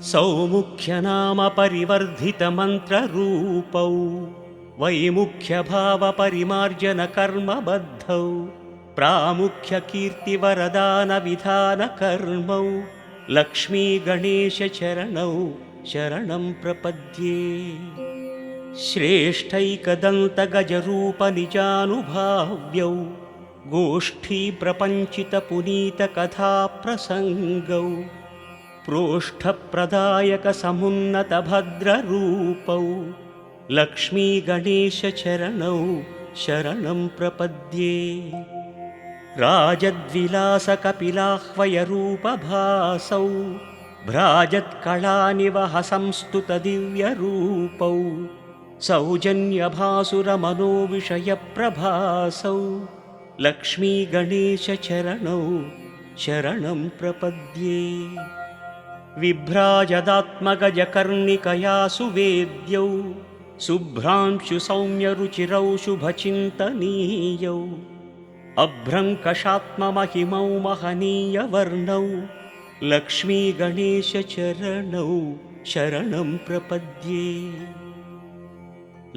सौमुख्यनाम परिवर्धितमन्त्ररूपौ वैमुख्यभावपरिमार्जनकर्मबद्धौ प्रामुख्यकीर्तिवरदानविधानकर्मौ लक्ष्मीगणेशचरणौ शरणं प्रपद्ये। श्रेष्ठैकदन्तगजरूपनिजानुभाव्यौ गोष्ठीप्रपञ्चितपुनीतकथाप्रसङ्गौ प्रोष्ठप्रदायकसमुन्नतभद्ररूपौ लक्ष्मीगणेशचरणौ शरणं प्रपद्ये। राजद्विलासकपिलाह्वयरूपभासौ भ्राजत्कलानिवहसंस्तुतदिव्यरूपौ सौजन्यभासुरमनोविषयप्रभासौ लक्ष्मीगणेशचरणौ शरणं प्रपद्ये। विभ्राजदात्मगजकर्णिकया सुवेद्यौ शुभ्रांशुसौम्यरुचिरौ शुभचिन्तनीयौ अभ्रङ्कषात्ममहिमौ महनीयवर्णौ लक्ष्मीगणेशचरणौ शरणं प्रपद्ये।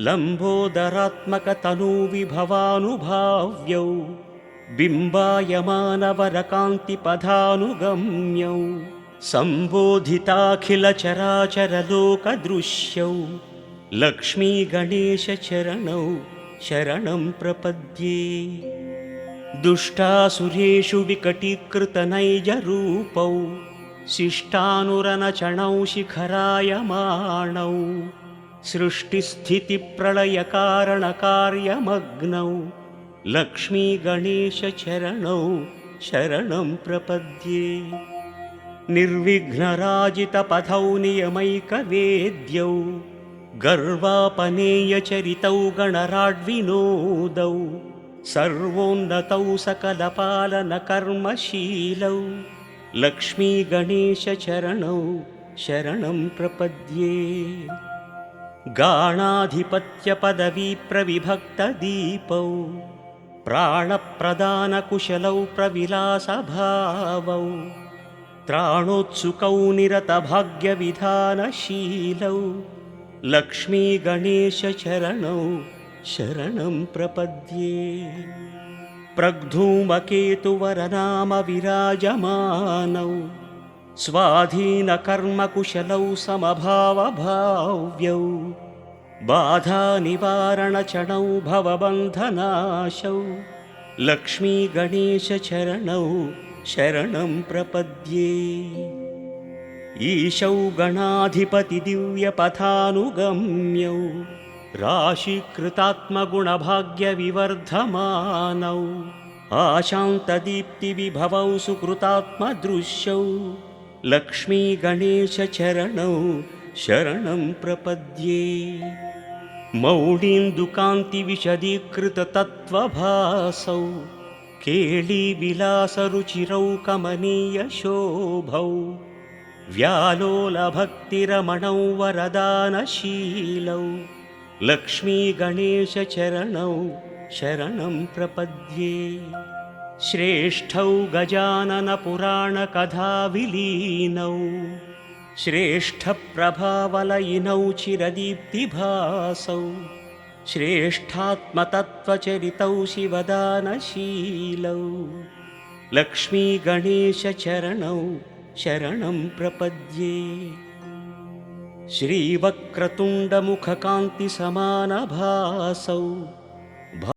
लम्बोदरात्मकतनूविभवानुभाव्यौ बिम्बायमानवरकान्तिपदानुगम्यौ सम्बोधिताखिलचराचरलोकदृश्यौ लक्ष्मीगणेशचरणौ शरणं प्रपद्ये। दुष्टासुरेषु विकटीकृतनैजरूपौ शिष्टानुरनचणौ शिखरायमाणौ सृष्टिस्थितिप्रलयकारणकार्यमग्नौ लक्ष्मीगणेशचरणौ शरणं प्रपद्ये। निर्विघ्नराजितपथौ नियमैकवेद्यौ गर्वापनेयचरितौ गणराड्विनोदौ सर्वोन्नतौ सकलपालनकर्मशीलौ लक्ष्मीगणेशचरणौ शरणं प्रपद्ये। गाणाधिपत्यपदवीप्रविभक्तदीपौ प्राणप्रदानकुशलौ प्रविलासभावौ त्राणोत्सुकौ निरतभाग्यविधानशीलौ लक्ष्मीगणेशचरणौ शरणं प्रपद्ये। प्रग्धूमकेतुवरनामविराजमानौ स्वाधीनकर्मकुशलौ समभावभाव्यौ बाधानिवारणचरणौ भवबन्धनाशौ लक्ष्मीगणेशचरणौ शरणं प्रपद्ये। ईशौ गणाधिपतिदिव्यपथानुगम्यौ राशीकृतात्मगुणभाग्यविवर्धमानौ आशान्तदीप्तिविभवौ सुकृतात्मदृश्यौ लक्ष्मीगणेशचरणौ शरणं प्रपद्ये। मौळीन्दुकान्तिविशदीकृततत्त्वभासौ केळीविलासरुचिरौ कमनीयशोभौ व्यालोलभक्तिरमणौ वरदानशीलौ लक्ष्मीगणेशचरणौ शरणं प्रपद्ये। श्रेष्ठौ गजाननपुराणकथाविलीनौ श्रेष्ठप्रभावलयिनौ चिरदीप्तिभासौ श्रेष्ठात्मतत्त्वचरितौ शिवदानशीलौ लक्ष्मीगणेशचरणौ शरणं प्रपद्ये। श्रीवक्रतुण्डमुखकान्तिसमानभासौ